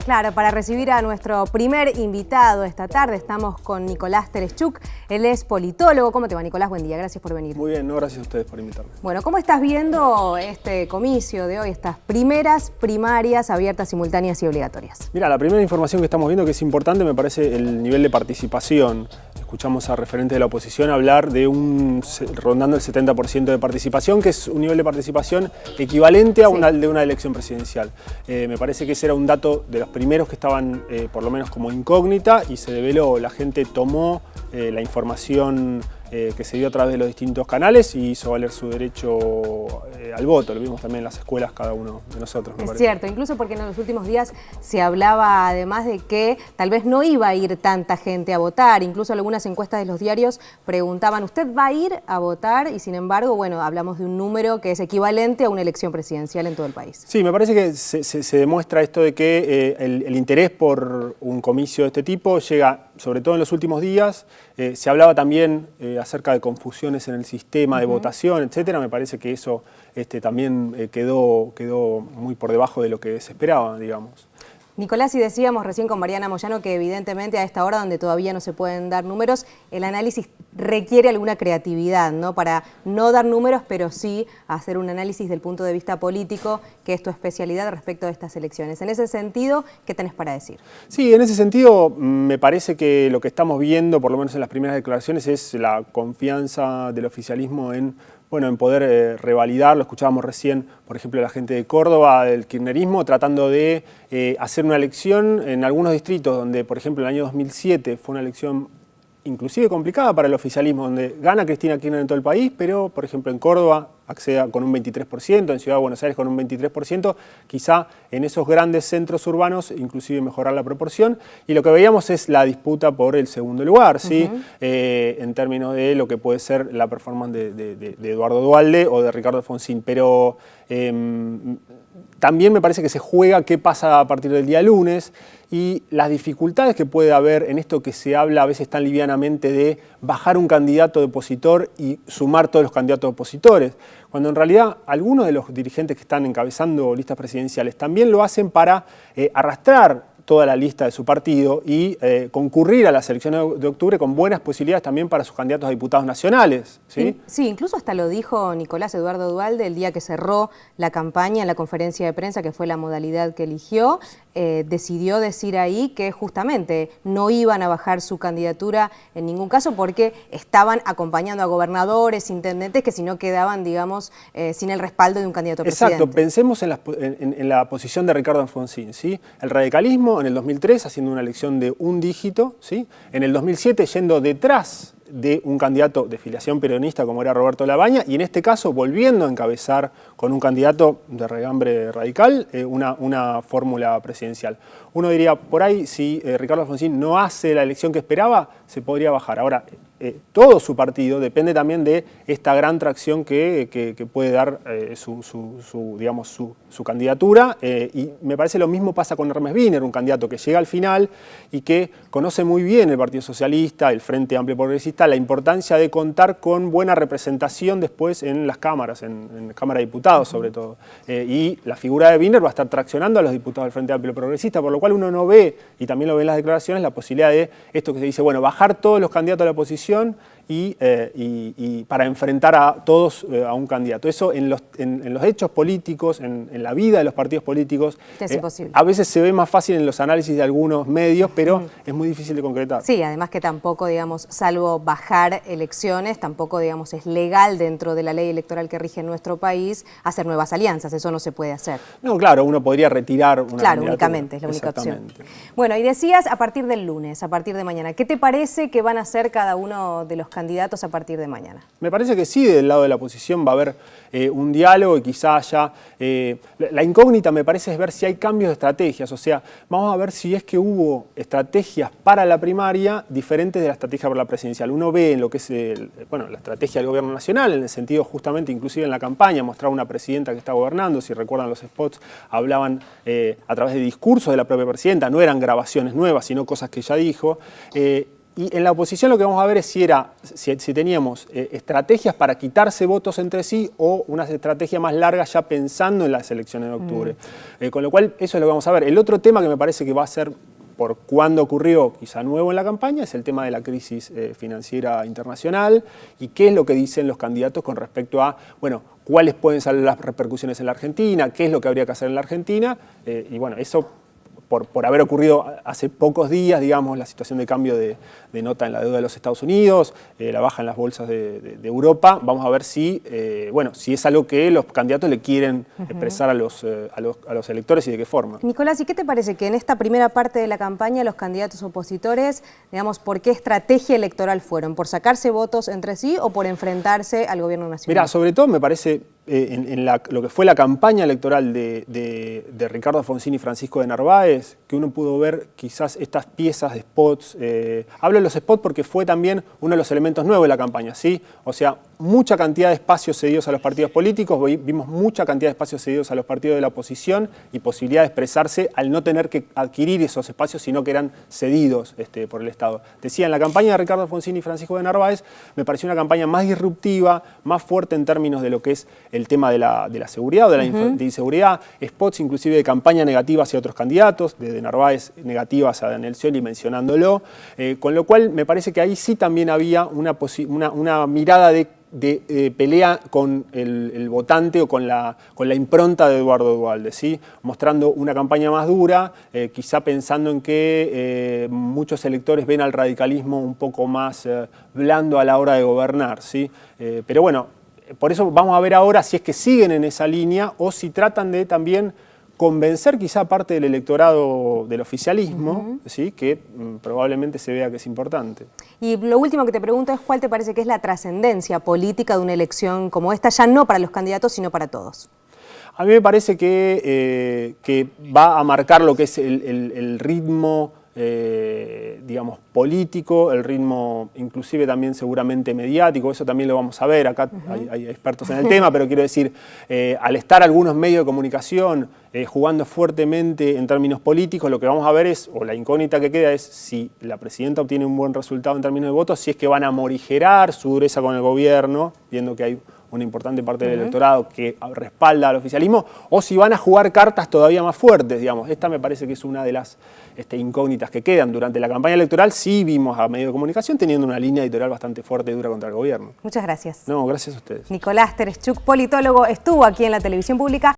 Claro, para recibir a nuestro primer invitado esta tarde estamos con Nicolás Tereshchuk. Él es politólogo. ¿Cómo te va, Nicolás? Buen día, gracias por venir. Muy bien, no, gracias a ustedes por invitarme. Bueno, ¿cómo estás viendo este comicio de hoy, estas primeras primarias abiertas, simultáneas y obligatorias? Mira, la primera información que estamos viendo que es importante me parece el nivel de participación. Escuchamos a referentes de la oposición hablar de rondando el 70% de participación, que es un nivel de participación equivalente a de una elección presidencial. Me parece que ese era un dato de los primeros que estaban por lo menos como incógnita y se develó. La gente tomó la información que se dio a través de los distintos canales y hizo valer su derecho al voto. Lo vimos también en las escuelas cada uno de nosotros. Es cierto, incluso porque en los últimos días se hablaba además de que tal vez no iba a ir tanta gente a votar. Incluso algunas encuestas de los diarios preguntaban, ¿usted va a ir a votar? Y sin embargo, bueno, hablamos de un número que es equivalente a una elección presidencial en todo el país. Sí, me parece que se demuestra esto de que el interés por un comicio de este tipo llega, sobre todo en los últimos días. Se hablaba también acerca de confusiones en el sistema de votación, etcétera. Me parece que eso también quedó muy por debajo de lo que se esperaba, digamos. Nicolás, y decíamos recién con Mariana Moyano que evidentemente a esta hora donde todavía no se pueden dar números, el análisis requiere alguna creatividad, ¿no? Para no dar números, pero sí hacer un análisis del punto de vista político, que es tu especialidad respecto de estas elecciones. En ese sentido, ¿qué tenés para decir? Sí, en ese sentido me parece que lo que estamos viendo, por lo menos en las primeras declaraciones, es la confianza del oficialismo en poder revalidarlo. Escuchábamos recién, por ejemplo, a la gente de Córdoba, del kirchnerismo, tratando de hacer una elección en algunos distritos donde, por ejemplo, en el año 2007 fue una elección inclusive complicada para el oficialismo, donde gana Cristina Kirchner en todo el país, pero, por ejemplo, en Córdoba accede con un 23%, en Ciudad de Buenos Aires con un 23%, quizá en esos grandes centros urbanos inclusive mejorar la proporción, y lo que veíamos es la disputa por el segundo lugar, ¿sí? En términos de lo que puede ser la performance de Eduardo Duhalde o de Ricardo Alfonsín, pero también me parece que se juega qué pasa a partir del día lunes y las dificultades que puede haber en esto que se habla a veces tan livianamente de bajar un candidato de opositor y sumar todos los candidatos opositores, cuando en realidad algunos de los dirigentes que están encabezando listas presidenciales también lo hacen para arrastrar toda la lista de su partido y concurrir a las elecciones de octubre con buenas posibilidades también para sus candidatos a diputados nacionales. ¿Sí? Sí, incluso hasta lo dijo Nicolás Eduardo Duhalde el día que cerró la campaña en la conferencia de prensa, que fue la modalidad que eligió, decidió decir ahí que justamente no iban a bajar su candidatura en ningún caso porque estaban acompañando a gobernadores, intendentes, que si no quedaban, digamos, sin el respaldo de un candidato a presidente. Exacto, pensemos en la posición de Ricardo Alfonsín, ¿sí? El radicalismo en el 2003 haciendo una elección de un dígito, ¿sí? En el 2007 yendo detrás de un candidato de filiación peronista como era Roberto Labaña y en este caso volviendo a encabezar con un candidato de regambre radical una fórmula presidencial. Uno diría, por ahí si Ricardo Alfonsín no hace la elección que esperaba, se podría bajar. Ahora, todo su partido depende también de esta gran tracción que puede dar su candidatura y me parece lo mismo pasa con Hermes Wiener, un candidato que llega al final y que conoce muy bien el Partido Socialista, el Frente Amplio Progresista, la importancia de contar con buena representación después en las cámaras, en la Cámara de Diputados sobre todo. Y la figura de Wiener va a estar traccionando a los diputados del Frente Amplio Progresista, por lo cual uno no ve, y también lo ve en las declaraciones, la posibilidad de esto que se dice, bueno, bajar todos los candidatos a la oposición y para enfrentar a todos a un candidato. Eso en los hechos políticos, en la vida de los partidos políticos, es imposible. A veces se ve más fácil en los análisis de algunos medios, pero es muy difícil de concretar. Sí, además que tampoco, digamos, salvo bajar elecciones, tampoco, digamos, es legal dentro de la ley electoral que rige en nuestro país hacer nuevas alianzas. Eso no se puede hacer. No, claro, uno podría retirar una Claro, únicamente, es la única opción. Bueno, y decías a partir del lunes, a partir de mañana, ¿qué te parece que van a hacer cada uno de los candidatos a partir de mañana? Me parece que sí, del lado de la oposición va a haber un diálogo y quizá haya... la incógnita me parece es ver si hay cambios de estrategias, o sea, vamos a ver si es que hubo estrategias para la primaria diferentes de la estrategia para la presidencial. Uno ve en lo que es la estrategia del gobierno nacional, en el sentido justamente inclusive en la campaña, mostrar una presidenta que está gobernando, si recuerdan los spots, hablaban a través de discursos de la propia presidenta, no eran grabaciones nuevas, sino cosas que ella dijo. Y en la oposición lo que vamos a ver es si teníamos estrategias para quitarse votos entre sí o unas estrategias más largas ya pensando en las elecciones de octubre. Con lo cual, eso es lo que vamos a ver. El otro tema que me parece que va a ser por cuándo ocurrió, quizá nuevo en la campaña, es el tema de la crisis financiera internacional y qué es lo que dicen los candidatos con respecto a, bueno, cuáles pueden ser las repercusiones en la Argentina, qué es lo que habría que hacer en la Argentina, y bueno, eso por haber ocurrido hace pocos días, digamos, la situación de cambio de nota en la deuda de los Estados Unidos, la baja en las bolsas de Europa, vamos a ver si, bueno, si es algo que los candidatos le quieren expresar a los electores y de qué forma. Nicolás, ¿y qué te parece que en esta primera parte de la campaña los candidatos opositores, digamos, por qué estrategia electoral fueron? ¿Por sacarse votos entre sí o por enfrentarse al gobierno nacional? Mirá, sobre todo me parece en lo que fue la campaña electoral de Ricardo Alfonsín y Francisco de Narváez, que uno pudo ver quizás estas piezas de spots. Hablo de los spots porque fue también uno de los elementos nuevos de la campaña, ¿sí? O sea, mucha cantidad de espacios cedidos a los partidos políticos, vimos mucha cantidad de espacios cedidos a los partidos de la oposición y posibilidad de expresarse al no tener que adquirir esos espacios, sino que eran cedidos por el Estado. Decía, en la campaña de Ricardo Alfonsín y Francisco de Narváez me pareció una campaña más disruptiva, más fuerte en términos de lo que es el tema de la seguridad o de la inseguridad, spots inclusive de campaña negativa hacia otros candidatos, de Narváez negativas a Daniel Scioli mencionándolo, con lo cual me parece que ahí sí también había una mirada de pelea con el votante o con la impronta de Eduardo Duhalde, ¿sí? Mostrando una campaña más dura, quizá pensando en que muchos electores ven al radicalismo un poco más blando a la hora de gobernar, ¿sí? Pero bueno, por eso vamos a ver ahora si es que siguen en esa línea o si tratan de también convencer quizá parte del electorado del oficialismo, ¿sí? Que probablemente se vea que es importante. Y lo último que te pregunto es cuál te parece que es la trascendencia política de una elección como esta, ya no para los candidatos, sino para todos. A mí me parece que va a marcar lo que es el ritmo, digamos, político, el ritmo inclusive también seguramente mediático, eso también lo vamos a ver, acá hay expertos en el tema, pero quiero decir, al estar algunos medios de comunicación jugando fuertemente en términos políticos, lo que vamos a ver es, o la incógnita que queda es si la presidenta obtiene un buen resultado en términos de votos, si es que van a morigerar su dureza con el gobierno, viendo que hay una importante parte del electorado que respalda al oficialismo, o si van a jugar cartas todavía más fuertes, digamos. Esta me parece que es una de las incógnitas que quedan. Durante la campaña electoral sí vimos a medios de comunicación teniendo una línea editorial bastante fuerte y dura contra el gobierno. Muchas gracias. No, gracias a ustedes. Nicolás Tereshchuk, politólogo, estuvo aquí en la televisión pública.